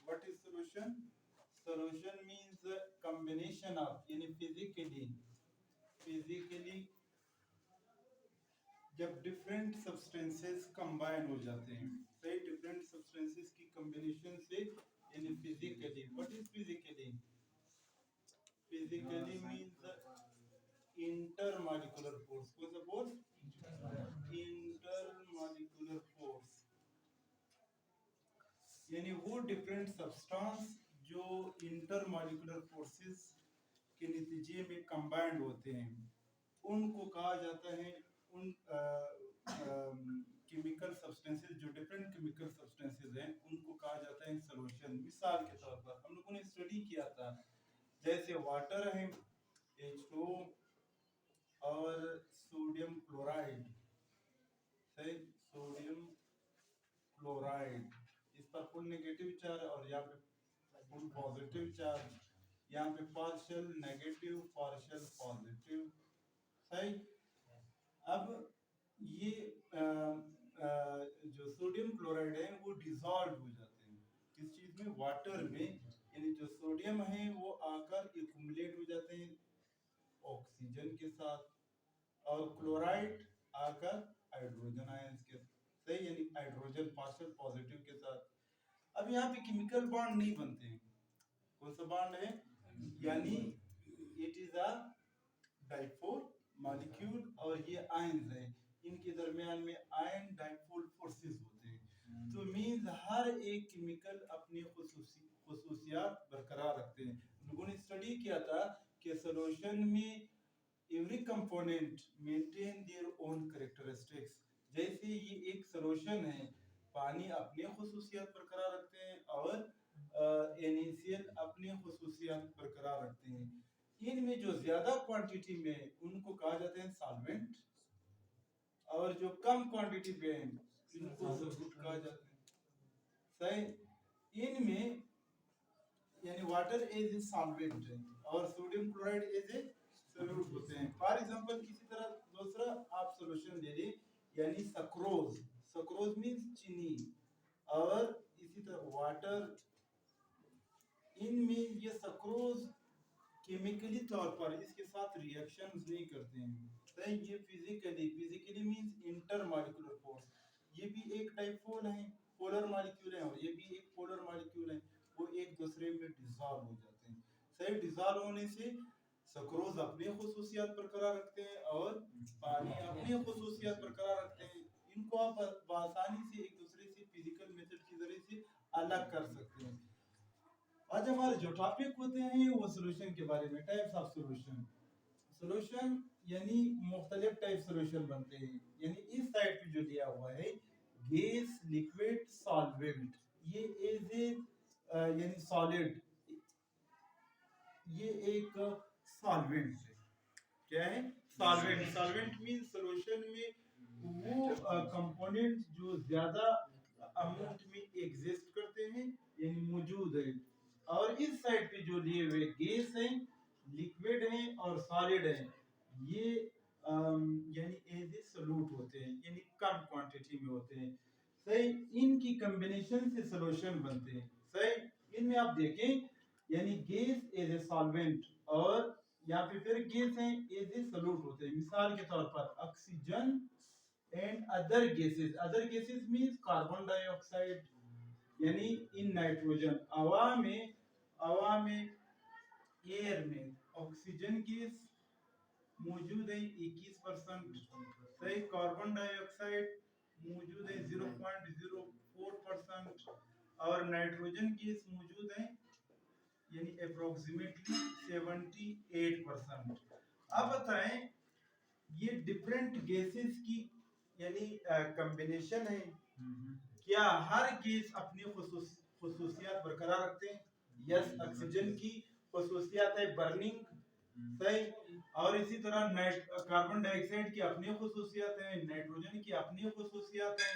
What is solution? Solution means the combination of, यानी physically जब different substances combine हो जाते हैं, सही, डिफरेंट सब्सटेंसेस की कॉम्बिनेशन से, यानी physically. What is physically? Physically means intermolecular force. कौन सा फोर्स? इंटरमॉलिक्यूलर फोर्स, यानी वो डिफरेंट सब्सटेंस जो इंटरमॉलिक्यूलर फोर्सेस के नतीजे में कंबाइंड होते हैं, उनको कहा जाता है, उन केमिकल सब्सटेंसेस जो डिफरेंट केमिकल सब्सटेंसेस हैं उनको कहा जाता है सॉल्यूशन। मिसाल के तौर पर हम लोगों ने स्टडी किया था, जैसे वाटर है H2 और सोडियम क्लोराइड, सही, सोडियम क्लोराइड, इस पर फुल नेगेटिव चार्ज और यहाँ पे फुल पॉजिटिव चार्ज, यहाँ पे पार्शियल नेगेटिव पार्शियल पॉजिटिव, सही। अब ये जो सोडियम क्लोराइड है वो डिसॉल्व हो जाते हैं किस चीज में? वाटर में, यानी जो सोडियम है वो आकर एक्युमुलेट हो जाते हैं ऑक्सीजन के साथ, और क्लोराइड आकर हाइड्रोजन आयंस के, सही, यानी हाइड्रोजन पार्शियल पॉजिटिव के साथ। अब यहाँ पे केमिकल बॉन्ड नहीं बनते हैं। कौन सा बॉन्ड है? यानी it is a dipole molecule, और ये आयंस है, इनके दरमियान में आयन डाइपोल फोर्सेस होते हैं। तो मींस हर एक केमिकल अपनी खुसूसियात बरकरार रखते हैं। लोगों ने स्टडी किया था कि सॉल्यूशन में every component maintain their own characteristics. जैसे ये एक सॉल्यूशन है, पानी अपने खुसूसियात बरकरार रखते हैं और NaCl अपने खुसूसियात बरकरार रखते हैं। इनमें जो ज्यादा क्वांटिटी में उनको कहा जाते हैं सॉल्वेंट, और जो कम क्वांटिटी पे हैं इनको सॉल्यूट कहा जाता है, सही। इनमें यानी वाटर एज ए सॉल्वेंट है और sodium chloride as a solute होते हैं। फॉर एग्जांपल इसी तरह दूसरा आप सॉल्यूशन ले लें, यानी सक्रोज। सक्रोज मींस चीनी, और इसी तरह वाटर। इनमें ये सक्रोज केमिकली तौर पर इसके साथ रिएक्शंस नहीं करते हैं, सही। ये फिजिकली मींस इंटरमॉलिक्यूलर फोर्स। ये भी एक डाइपोल है, पोलर मॉलिक्यूल है, और ये भी एक पोलर मॉलिक्यूल है, वो एक दूसरे में डिसॉल्व हो जाते हैं, सही। डिसॉल्व होने से सक्रोज अपनी खुसूसियात बरकरार रखते हैं और पानी अपनी खुसूसियात बरकरार रखते हैं। इनको आप आसानी से एक दूसरे से फिजिकल मेथड के जरिए से अलग कर सकते हैं। आज हमारे जो टॉपिक होते हैं वो सॉल्यूशन के बारे में, टाइप्स ऑफ सॉल्यूशन। सॉल्यूशन यानी मुख्तलिफ टाइप सॉल्यूशन बनते हैं, यानी इस साइड पे जो दिया हुआ है गैस, लिक्विड, सॉल्वेंट, ये एज ए यानी सॉलिड, ये एक सॉल्वेंट है। क्या है? सॉल्वेंट। सॉल्वेंट मींस सॉल्यूशन में वो कंपोनेंट जो ज्यादा अमाउंट में एग्जिस्ट करते हैं, यानी मौजूद है। और इस साइड पे जो लिए हुए गैस है, लिक्विड है और सॉलिड है, ये यानी एज ए सॉल्यूट होते हैं, यानी कम क्वांटिटी में होते हैं, सही। इनकी कॉम्बिनेशन से सॉल्यूशन बनते हैं, सही। इनमें आप देखें, यानी गैस एज ए सॉल्वेंट, और यहाँ पे फिर गैस है एज ए सॉल्यूट होते हैं। मिसाल के तौर पर oxygen and other gases. Other gases means carbon dioxide, यानी इन नाइट्रोजन, हवा में एयर में ऑक्सीजन गैस मौजूद है 21%, सही। कार्बन डाइऑक्साइड मौजूद है 0.04%, और नाइट्रोजन गैस मौजूद है यानी अप्रोक्सीमेटली 78%। अब बताएं, ये डिफरेंट गैसेस की यानी कॉम्बिनेशन है, क्या हर गैस अपनी खुसूसियात बरकरार रखते हैं? यस, ऑक्सीजन की खुसूसियात है बर्निंग, सही। और इसी तरह कार्बन डाइऑक्साइड की अपनी खुसूसियात है, नाइट्रोजन की अपनी खुसूसियात है।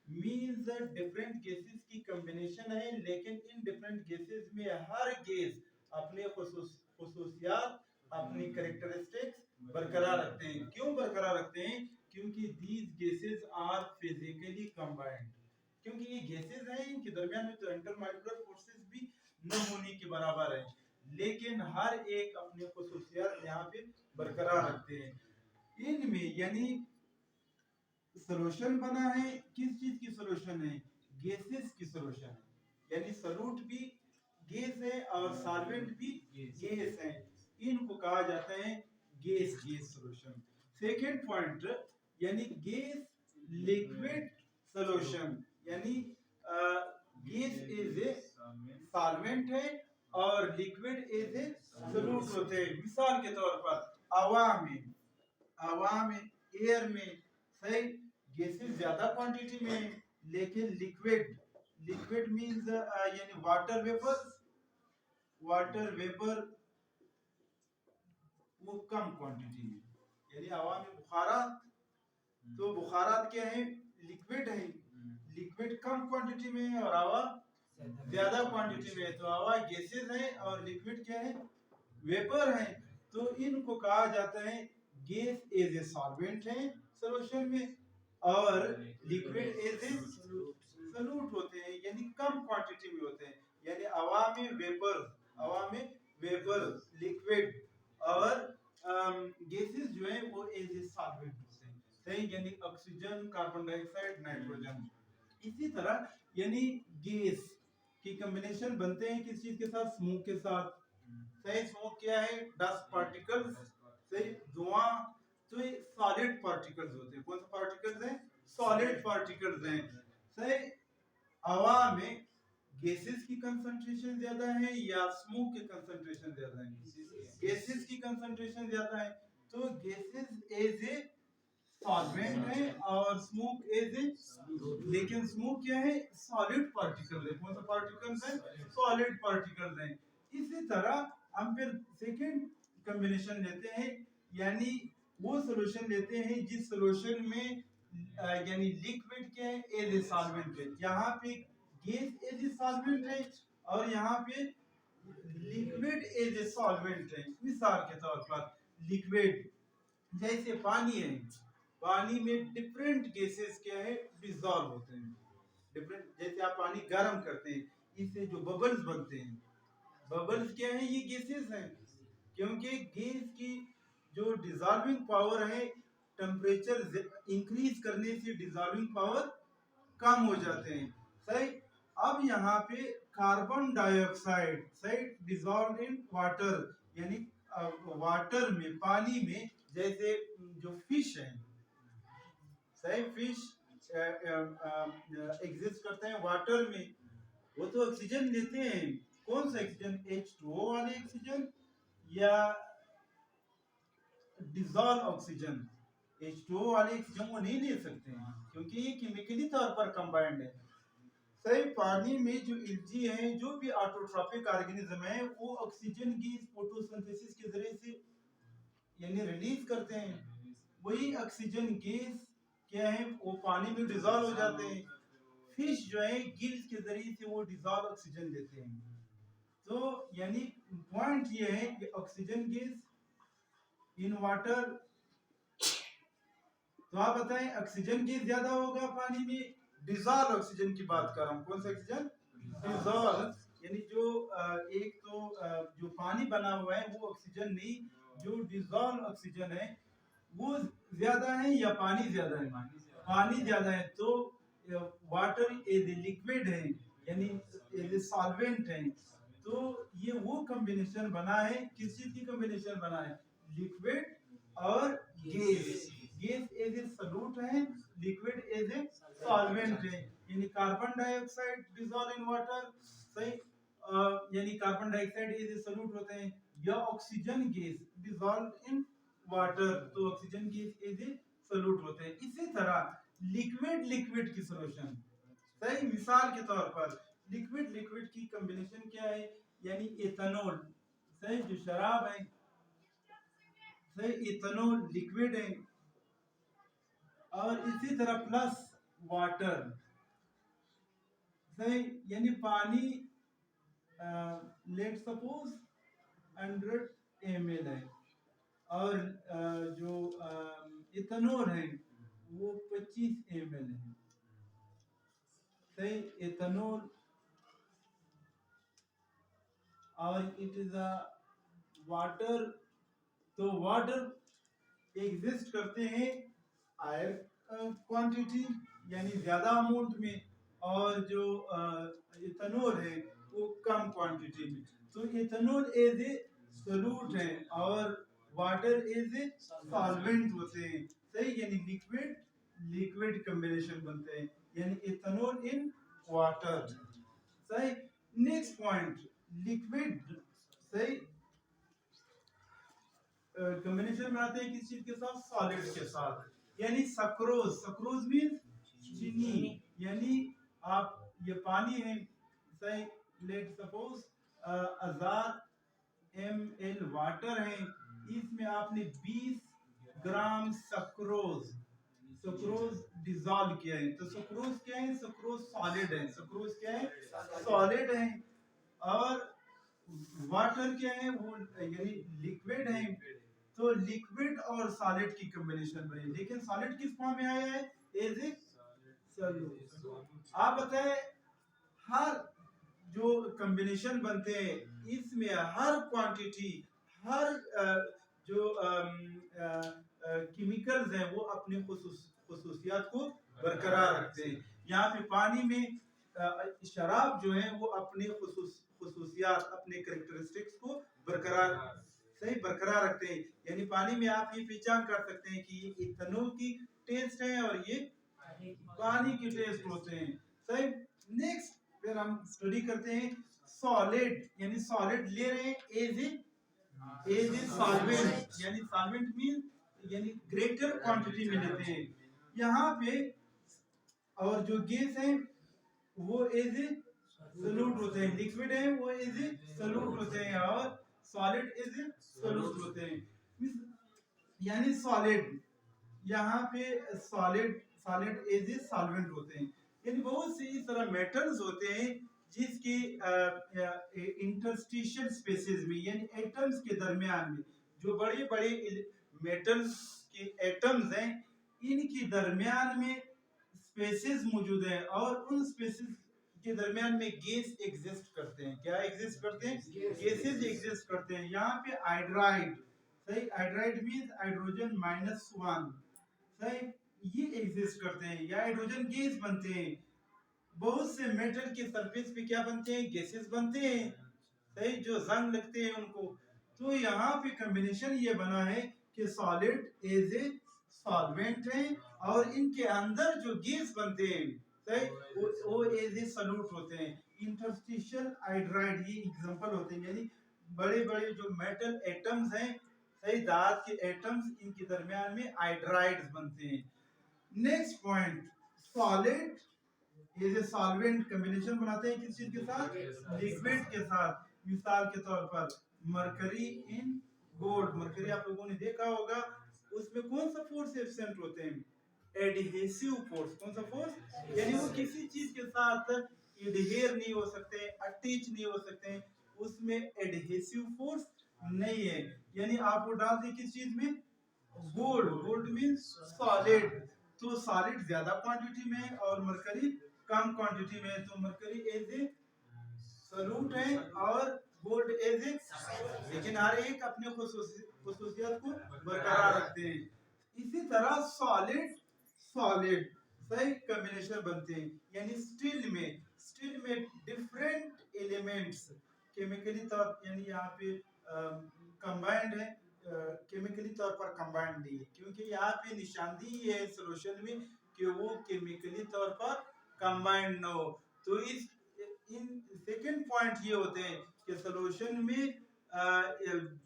मींस डिफरेंट गैसेस की कॉम्बिनेशन है, लेकिन इन डिफरेंट गैसेस में हर गैस अपने खुसूसियात, अपनी कैरेक्टरिस्टिक्स बरकरार रखते हैं। क्यों बरकरार रखते हैं? क्योंकि these gases are physically combined. क्योंकि ये गैसेस हैं, इनके दरमियान में तो इंटरमॉलिक्यूलर फोर्सेस भी भी न होने के बराबर है, लेकिन हर एक अपने खसूसियात यहाँ पे बरकरार रखते हैं। इनमें यानी सोल्यूशन बना है, किस चीज की सोल्यूशन है? गैसेस की सोल्यूशन है, यानी सॉल्यूट भी गैस है और सॉल्वेंट भी गैस है, इनको कहा जाता है gas gas solution. Second point, यानी गैस लिक्विड सोल्यूशन, यानी गैस इज ए सॉल्वेंट है और लिक्विड इज ए सॉल्यूट होते हैं। मिसाल के तौर पर हवा में एयर में सही गैसेस ज्यादा क्वांटिटी में है, लेकिन लिक्विड मींस यानी वाटर वेपर वो कम क्वांटिटी में, यानी हवा में बुखारात, तो बुखारात क्या है? लिक्विड है, लिक्विड कम क्वांटिटी में है और हवा ज्यादा क्वांटिटी में है, तो हवा गैसेस है और लिक्विड क्या है? वेपर है। तो इनको कहा जाता है गैस एज ए सॉल्वेंट है सॉल्यूशन में, और लिक्विड एज ए सॉल्यूट होते हैं, यानी कम क्वांटिटी में होते हैं, यानी हवा में वेपर लिक्विड और गैसेस जो है वो एज ए सॉल्वेंट होते हैं, सही, यानी ऑक्सीजन, कार्बन डाइऑक्साइड, नाइट्रोजन। इसी तरह यानी गैस की कॉम्बिनेशन बनते हैं किस चीज के साथ? स्मोक के साथ, सही। स्मोक क्या है? डस्ट पार्टिकल्स, सही, धुआं। तो ये सॉलिड पार्टिकल्स होते हैं, कौन से पार्टिकल्स हैं? सॉलिड पार्टिकल्स हैं, सही। हवा में गैसेस की कंसंट्रेशन ज्यादा है या स्मोक की कंसंट्रेशन ज्यादा है? गैसेस की कंसंट्रेशन ज्यादा है, तो गैसेस एज ए सॉल्वेंट है और स्मोक एज ए, लेकिन स्मोक क्या है? सॉलिड पार्टिकल है, कौन सा पार्टिकल्स है? सॉलिड पार्टिकल्स हैं। इसी तरह हम फिर सेकेंड कॉम्बिनेशन लेते हैं, यानी वो सॉल्यूशन लेते हैं जिस सॉल्यूशन में यानी लिक्विड क्या है? एज ए सॉल्वेंट है, यहाँ पे गैस एज ए सॉल्वेंट है और यहाँ पे लिक्विड एज ए सॉल्वेंट है। मिसाल के तौर पर लिक्विड जैसे पानी है, पानी में डिफरेंट गैसेस क्या है? डिसॉल्व होते हैं, डिफरेंट, जैसे आप पानी गर्म करते हैं, इससे जो बबल्स बनते हैं, बबल्स क्या है? ये गैसेस हैं, क्योंकि गैस की जो डिसॉल्विंग पावर है, टेम्परेचर इंक्रीज करने से डिसॉल्विंग पावर कम हो जाते हैं, सही। अब यहाँ पे कार्बन डाइऑक्साइड, सही, डिसॉल्व इन वाटर, यानी वाटर में, पानी में, जैसे जो फिश है, सही, फिश एग्जिस्ट करते हैं वाटर में, वो तो ऑक्सीजन लेते हैं, कौन सा ऑक्सीजन? H2O वाले ऑक्सीजन या डिसॉल्व ऑक्सीजन? H2O वाले ऑक्सीजन वो नहीं ले सकते हैं क्योंकि ये केमिकली तौर पर कंबाइंड है, सही। पानी में जो एल्गी है, जो भी ऑटोट्रॉपिक ऑर्गेनिज्म है, वो ऑक्सीजन गैस फोटोसिंथेसिस के जरिए से यानी रिलीज करते हैं, वही ऑक्सीजन गैस क्या है? वो पानी में डिसॉल्व हो जाते हैं। फिश जो है गिल्स के जरिए से वो डिसॉल्व ऑक्सीजन लेते हैं। तो यानी पॉइंट ये है कि ऑक्सीजन गैस इन वाटर, तो आप बताएं ऑक्सीजन गैस ज्यादा होगा पानी में, डिसॉल्व ऑक्सीजन की बात कर रहा हूँ, कौन सा ऑक्सीजन? डिसॉल्व, यानी जो एक तो जो पानी बना हुआ है वो ऑक्सीजन नहीं, जो डिसॉल्व ऑक्सीजन है वो ज्यादा है या पानी ज्यादा है? पानी ज्यादा है, तो वाटर एज ए लिक्विड है, यानी एज ए सॉल्वेंट है, तो ये वो कॉम्बिनेशन बना है, किस चीज की कॉम्बिनेशन बना है? लिक्विड और gas, gas as a solute है, लिक्विड एज ए सॉल्वेंट है, यानी carbon dioxide dissolve in water, सही, यानी carbon dioxide as a solute होते हैं, या oxygen gas dissolve in water, तो oxygen gas as a solute होते हैं। इसी तरह लिक्विड लिक्विड की सॉल्यूशन, सही, मिसाल के तौर पर लिक्विड लिक्विड की कॉम्बिनेशन क्या है? यानी इथेनॉल, सही, जो शराब है, सही, इथेनॉल लिक्विड है, और इसी तरह प्लस वाटर, सही, यानी पानी लेट सपोज 100 ml है और जो इथेनॉल है वो 25 ml है, सही। इथेनॉल और इट इज अ वाटर। तो वाटर एग्जिस्ट करते हैं हायर क्वांटिटी यानी ज्यादा अमाउंट में, और जो इथेनॉल है वो कम क्वांटिटी में। तो इथेनॉल एज ए सोल्यूट है और वाटर एज ए सॉल्वेंट होते हैं, सही, यानी लिक्विड लिक्विड कॉम्बिनेशन बनते हैं, यानी इथेनॉल इन वाटर, सही। नेक्स्ट पॉइंट, लिक्विड, सही, कॉम्बिनेशन बनाते हैं किस चीज के साथ, सॉलिड के साथ, यानी सक्रोज, सक्रोज मीन चीनी, यानी आप ये पानी है, सही, लेट सपोज 1000 ml वाटर है, इसमें आपने 20 ग्राम सक्रोज सक्रोज डिजॉल्व किया है। तो सक्रोज क्या है, सक्रोज सॉलिड है, सक्रोज क्या है, सॉलिड है, और वाटर क्या है, वो यानी लिक्विड है। तो लिक्विड और सॉलिड की कॉम्बिनेशन बनी, लेकिन सॉलिड किस फॉर्म में आया है, एज ए सॉल्यूट। आप बताएं, हर जो कॉम्बिनेशन बनते हैं इसमें हर क्वांटिटी, हर जो केमिकल्स हैं वो अपने खसूसियात को बरकरार रखते हैं। यहाँ पे पानी में शराब जो है वो अपने खसूसियात, अपने करेक्टरिस्टिक्स को बरकरार, सही, बरकरार रखते हैं। यानी पानी में आप ये पहचान कर सकते हैं कि ये इथेनॉल की टेस्ट है और ये पानी की टेस्ट होते हैं, सही। नेक्स्ट फिर हम स्टडी करते हैं सॉलिड, यानी सॉलिड ले रहे हैं एज ए सॉल्वेंट, यानी सॉल्वेंट मीन यानी ग्रेटर क्वांटिटी में लेते हैं यहाँ पे। और जो गैस है वो एज ए सॉल्यूट होते हैं, लिक्विड है वो एज ए सॉल्यूट होते हैं, और सॉलिड एज ए सॉल्यूट होते हैं, यानी सॉलिड यहाँ पे solid solid as a solvent होते हैं। यानी बहुत से इस तरह मेटल्स होते हैं जिसकी इंटरस्टिशियल स्पेसेस में, यानी एटम्स के दरमियान में, जो बड़े बड़े मेटल्स के एटम्स हैं इनके दरमियान में स्पेसेस मौजूद हैं, और उन स्पेसेस के दरमियान में गैस एग्जिस्ट करते हैं। क्या एग्जिस्ट करते हैं, गैसेस एग्जिस्ट करते हैं। यहाँ पे हाइड्राइड, सही, हाइड्राइड मींस हाइड्रोजन -1, सही, ये एग्जिस्ट करते हैं या हाइड्रोजन गैस बनते हैं। बहुत से मेटल के सरफेस पे क्या बनते हैं, गैसेस बनते हैं, सही, जो जंग लगते हैं उनको। तो यहाँ पे कॉम्बिनेशन ये बना है कि सॉलिड एज ए सॉल्वेंट है, और इनके अंदर जो गैस बनते हैं, सही, वो एज ए सॉल्यूट होते हैं। इंटरस्टिशियल हाइड्राइड ये एग्जांपल होते हैं, यानी बड़े बड़े जो मेटल एटम्स हैं, सही, धात के एटम्स, इनके दरमियान में हाइड्राइड्स बनते हैं। Next point, solid as a solvent combination बनाते हैं किस चीज के साथ, लिक्विड के साथ। मिसाल के तौर पर मरकरी इन गोल्ड, मरकरी आप लोगों ने देखा होगा, उसमें कौन सा फोर्स एब्सेंट होते हैं, एडहेसिव फोर्स। कौन सा फोर्स, यानी वो किसी चीज के साथ एडहेर नहीं हो सकते, अटैच नहीं हो सकते, उसमें एडहेसिव फोर्स नहीं है। यानी आप वो डालते किस चीज में, गोल्ड, गोल्ड मींस सॉलिड। तो सॉलिड ज्यादा क्वांटिटी में और मरकरी कम क्वांटिटी में, तो मरकरी एज ए सॉल्यूट है और गोल्ड एज ए, लेकिन हर एक अपने खसूसियत को बरकरार रखते हैं। इसी तरह सॉलिड सॉलिड, सही, कॉम्बिनेशन बनते हैं। यानी स्टील में डिफरेंट एलिमेंट्स केमिकली तौर, यानी यहाँ पे कंबाइंड है, केमिकली तौर पर कंबाइंड नहीं है, क्योंकि यहाँ पे निशानदेही है सॉल्यूशन में कि वो केमिकली तौर पर कंबाइंड ना हो। तो इस इन सेकंड पॉइंट ये होते हैं कि सॉल्यूशन में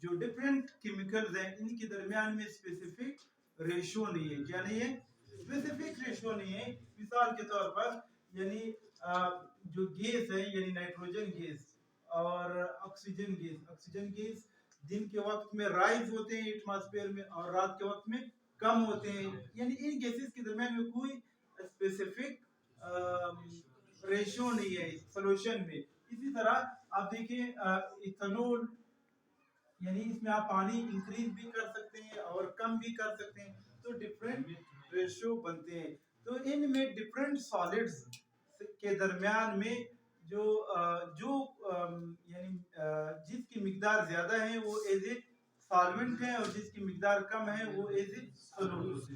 जो डिफरेंट केमिकल्स हैं इनके दरमियान में स्पेसिफिक रेशियो नहीं है। क्या नहीं है, स्पेसिफिक रेशियो नहीं है। मिसाल के तौर पर यानी जो गैस है, यानी नाइट्रोजन गैस और ऑक्सीजन गैस दिन के वक्त में राइज होते हैं एटमॉस्फेयर में और रात के वक्त में कम होते हैं, यानी इन गैसेस के दरमियान में कोई स्पेसिफिक रेशियो नहीं है सॉल्यूशन में। इसी तरह आप देखिए इथेनॉल, यानी इसमें आप पानी इंक्रीज भी कर सकते हैं और कम भी कर सकते हैं, तो डिफरेंट रेशियो बनते हैं। तो इनमें डिफरेंट सॉलिड्स के दरमियान में जो यानी मिकदार ज्यादा है वो एज ए सॉल्वेंट है, और जिसकी मिकदार कम है वो एज ए सोलूट।